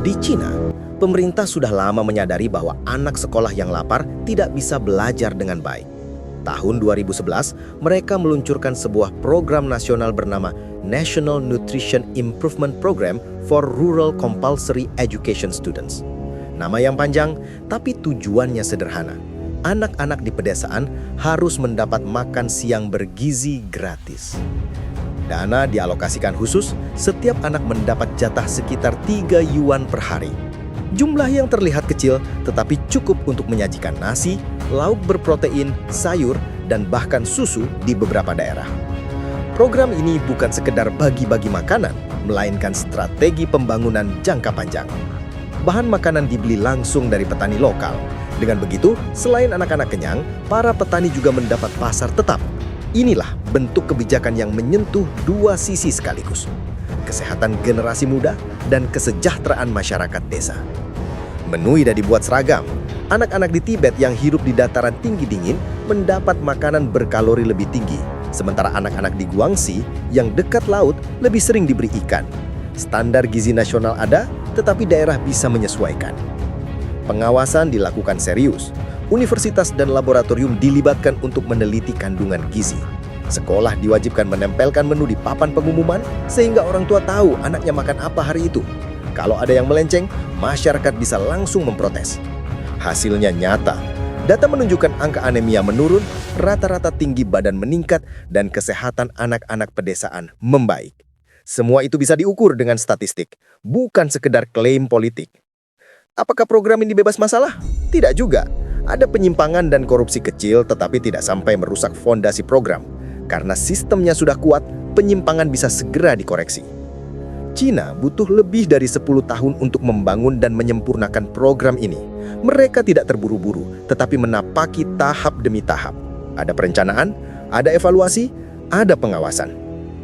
Di Cina, pemerintah sudah lama menyadari bahwa anak sekolah yang lapar tidak bisa belajar dengan baik. Tahun 2011, mereka meluncurkan sebuah program nasional bernama National Nutrition Improvement Program for Rural Compulsory Education Students. Nama yang panjang, tapi tujuannya sederhana. Anak-anak di pedesaan harus mendapat makan siang bergizi gratis. Dana dialokasikan khusus, setiap anak mendapat jatah sekitar 3 yuan per hari. Jumlah yang terlihat kecil, tetapi cukup untuk menyajikan nasi, lauk berprotein, sayur, dan bahkan susu di beberapa daerah. Program ini bukan sekedar bagi-bagi makanan, melainkan strategi pembangunan jangka panjang. Bahan makanan dibeli langsung dari petani lokal. Dengan begitu, selain anak-anak kenyang, para petani juga mendapat pasar tetap. Inilah bentuk kebijakan yang menyentuh dua sisi sekaligus. Kesehatan generasi muda dan kesejahteraan masyarakat desa. Menu tidak dibuat seragam. Anak-anak di Tibet yang hidup di dataran tinggi dingin mendapat makanan berkalori lebih tinggi, sementara anak-anak di Guangxi yang dekat laut lebih sering diberi ikan. Standar gizi nasional ada, tetapi daerah bisa menyesuaikan. Pengawasan dilakukan serius. Universitas dan laboratorium dilibatkan untuk meneliti kandungan gizi. Sekolah diwajibkan menempelkan menu di papan pengumuman sehingga orang tua tahu anaknya makan apa hari itu. Kalau ada yang melenceng, masyarakat bisa langsung memprotes. Hasilnya nyata. Data menunjukkan angka anemia menurun, rata-rata tinggi badan meningkat, dan kesehatan anak-anak pedesaan membaik. Semua itu bisa diukur dengan statistik, bukan sekedar klaim politik. Apakah program ini bebas masalah? Tidak juga. Ada penyimpangan dan korupsi kecil tetapi tidak sampai merusak fondasi program. Karena sistemnya sudah kuat, penyimpangan bisa segera dikoreksi. Cina butuh lebih dari 10 tahun untuk membangun dan menyempurnakan program ini. Mereka tidak terburu-buru, tetapi menapaki tahap demi tahap. Ada perencanaan, ada evaluasi, ada pengawasan.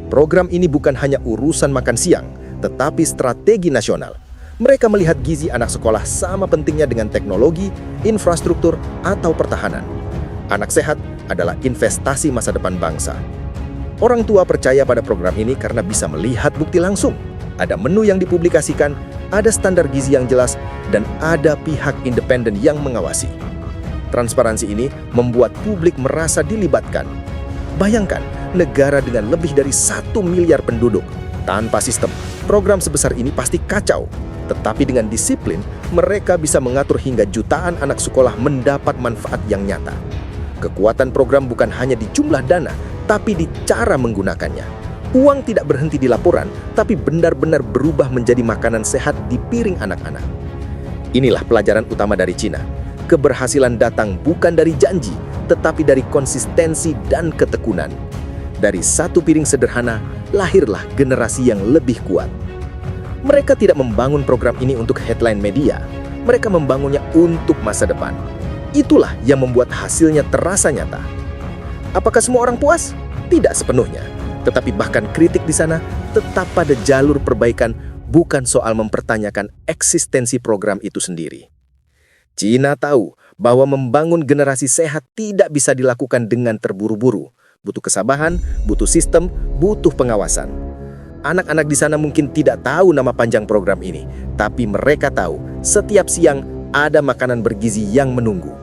Program ini bukan hanya urusan makan siang, tetapi strategi nasional. Mereka melihat gizi anak sekolah sama pentingnya dengan teknologi, infrastruktur, atau pertahanan. Anak sehat adalah investasi masa depan bangsa. Orang tua percaya pada program ini karena bisa melihat bukti langsung. Ada menu yang dipublikasikan, ada standar gizi yang jelas, dan ada pihak independen yang mengawasi. Transparansi ini membuat publik merasa dilibatkan. Bayangkan, negara dengan lebih dari 1 miliar penduduk. Tanpa sistem, program sebesar ini pasti kacau. Tetapi dengan disiplin, mereka bisa mengatur hingga jutaan anak sekolah mendapat manfaat yang nyata. Kekuatan program bukan hanya di jumlah dana, tapi di cara menggunakannya. Uang tidak berhenti di laporan, tapi benar-benar berubah menjadi makanan sehat di piring anak-anak. Inilah pelajaran utama dari Cina. Keberhasilan datang bukan dari janji, tetapi dari konsistensi dan ketekunan. Dari satu piring sederhana, lahirlah generasi yang lebih kuat. Mereka tidak membangun program ini untuk headline media. Mereka membangunnya untuk masa depan. Itulah yang membuat hasilnya terasa nyata. Apakah semua orang puas? Tidak sepenuhnya. Tetapi bahkan kritik di sana tetap pada jalur perbaikan, bukan soal mempertanyakan eksistensi program itu sendiri. Cina tahu bahwa membangun generasi sehat tidak bisa dilakukan dengan terburu-buru. Butuh kesabaran, butuh sistem, butuh pengawasan. Anak-anak di sana mungkin tidak tahu nama panjang program ini, tapi mereka tahu setiap siang ada makanan bergizi yang menunggu.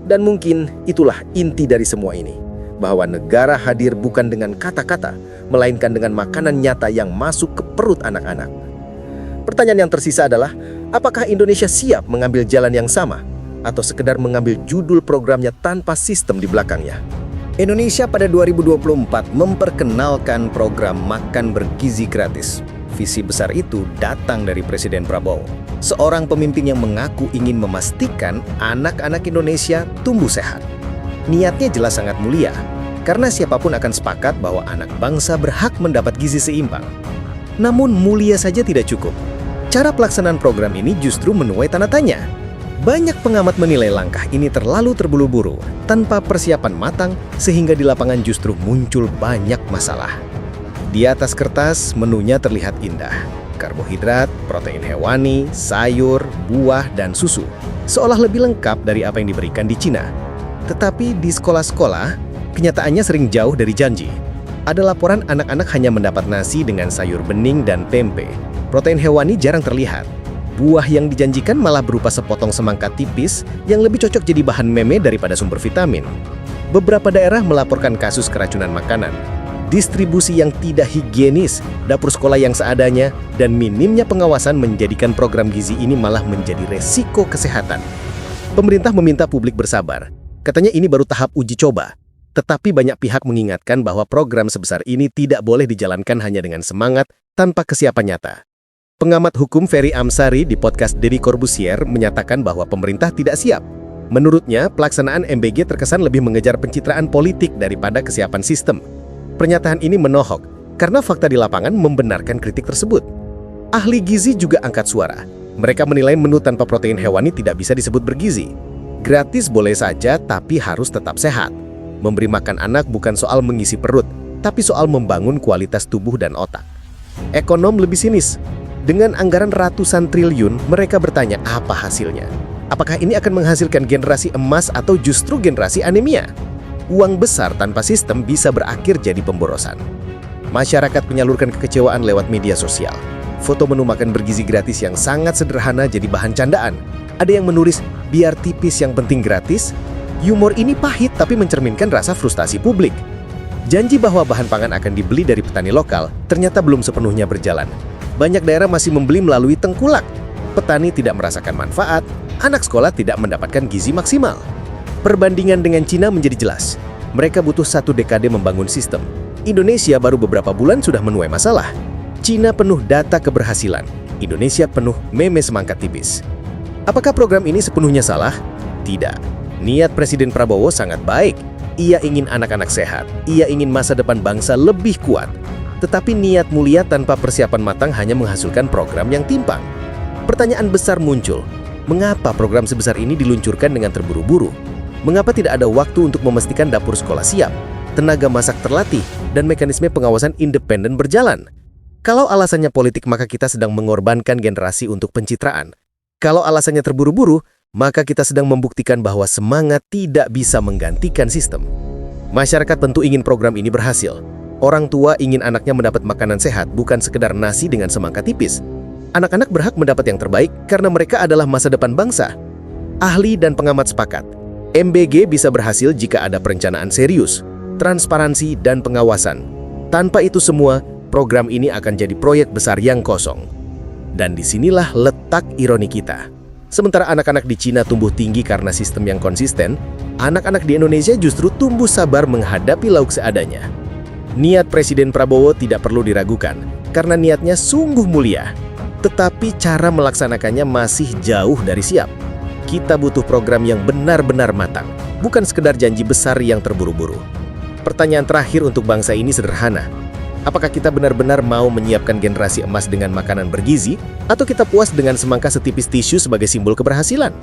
Dan mungkin itulah inti dari semua ini, bahwa negara hadir bukan dengan kata-kata, melainkan dengan makanan nyata yang masuk ke perut anak-anak. Pertanyaan yang tersisa adalah, apakah Indonesia siap mengambil jalan yang sama, atau sekedar mengambil judul programnya tanpa sistem di belakangnya? Indonesia pada 2024 memperkenalkan program makan bergizi gratis. Visi besar itu datang dari Presiden Prabowo, seorang pemimpin yang mengaku ingin memastikan anak-anak Indonesia tumbuh sehat. Niatnya jelas sangat mulia, karena siapapun akan sepakat bahwa anak bangsa berhak mendapat gizi seimbang. Namun mulia saja tidak cukup. Cara pelaksanaan program ini justru menuai tanda tanya. Banyak pengamat menilai langkah ini terlalu terburu-buru, tanpa persiapan matang, sehingga di lapangan justru muncul banyak masalah. Di atas kertas, menunya terlihat indah. Karbohidrat, protein hewani, sayur, buah, dan susu. Seolah lebih lengkap dari apa yang diberikan di Cina. Tetapi di sekolah-sekolah, kenyataannya sering jauh dari janji. Ada laporan anak-anak hanya mendapat nasi dengan sayur bening dan tempe. Protein hewani jarang terlihat. Buah yang dijanjikan malah berupa sepotong semangka tipis yang lebih cocok jadi bahan meme daripada sumber vitamin. Beberapa daerah melaporkan kasus keracunan makanan, distribusi yang tidak higienis, dapur sekolah yang seadanya, dan minimnya pengawasan menjadikan program gizi ini malah menjadi resiko kesehatan. Pemerintah meminta publik bersabar. Katanya ini baru tahap uji coba. Tetapi banyak pihak mengingatkan bahwa program sebesar ini tidak boleh dijalankan hanya dengan semangat tanpa kesiapan nyata. Pengamat hukum Ferry Amsari di podcast Deddy Corbuzier menyatakan bahwa pemerintah tidak siap. Menurutnya, pelaksanaan MBG terkesan lebih mengejar pencitraan politik daripada kesiapan sistem. Pernyataan ini menohok karena fakta di lapangan membenarkan kritik tersebut. Ahli gizi juga angkat suara. Mereka menilai menu tanpa protein hewani tidak bisa disebut bergizi. Gratis boleh saja, tapi harus tetap sehat. Memberi makan anak bukan soal mengisi perut, tapi soal membangun kualitas tubuh dan otak. Ekonom lebih sinis. Dengan anggaran ratusan triliun, mereka bertanya apa hasilnya. Apakah ini akan menghasilkan generasi emas atau justru generasi anemia? Uang besar tanpa sistem bisa berakhir jadi pemborosan. Masyarakat menyalurkan kekecewaan lewat media sosial. Foto menu makan bergizi gratis yang sangat sederhana jadi bahan candaan. Ada yang menulis, biar tipis yang penting gratis. Humor ini pahit tapi mencerminkan rasa frustasi publik. Janji bahwa bahan pangan akan dibeli dari petani lokal ternyata belum sepenuhnya berjalan. Banyak daerah masih membeli melalui tengkulak. Petani tidak merasakan manfaat, anak sekolah tidak mendapatkan gizi maksimal. Perbandingan dengan Cina menjadi jelas. Mereka butuh 1 dekade membangun sistem. Indonesia baru beberapa bulan sudah menuai masalah. Cina penuh data keberhasilan. Indonesia penuh meme semangka tipis. Apakah program ini sepenuhnya salah? Tidak. Niat Presiden Prabowo sangat baik. Ia ingin anak-anak sehat. Ia ingin masa depan bangsa lebih kuat. Tetapi niat mulia tanpa persiapan matang hanya menghasilkan program yang timpang. Pertanyaan besar muncul. Mengapa program sebesar ini diluncurkan dengan terburu-buru? Mengapa tidak ada waktu untuk memastikan dapur sekolah siap, tenaga masak terlatih, dan mekanisme pengawasan independen berjalan? Kalau alasannya politik, maka kita sedang mengorbankan generasi untuk pencitraan. Kalau alasannya terburu-buru, maka kita sedang membuktikan bahwa semangat tidak bisa menggantikan sistem. Masyarakat tentu ingin program ini berhasil. Orang tua ingin anaknya mendapat makanan sehat, bukan sekedar nasi dengan semangka tipis. Anak-anak berhak mendapat yang terbaik karena mereka adalah masa depan bangsa. Ahli dan pengamat sepakat, MBG bisa berhasil jika ada perencanaan serius, transparansi, dan pengawasan. Tanpa itu semua, program ini akan jadi proyek besar yang kosong. Dan disinilah letak ironi kita. Sementara anak-anak di Cina tumbuh tinggi karena sistem yang konsisten, anak-anak di Indonesia justru tumbuh sabar menghadapi lauk seadanya. Niat Presiden Prabowo tidak perlu diragukan, karena niatnya sungguh mulia. Tetapi cara melaksanakannya masih jauh dari siap. Kita butuh program yang benar-benar matang, bukan sekedar janji besar yang terburu-buru. Pertanyaan terakhir untuk bangsa ini sederhana. Apakah kita benar-benar mau menyiapkan generasi emas dengan makanan bergizi, atau kita puas dengan semangka setipis tisu sebagai simbol keberhasilan?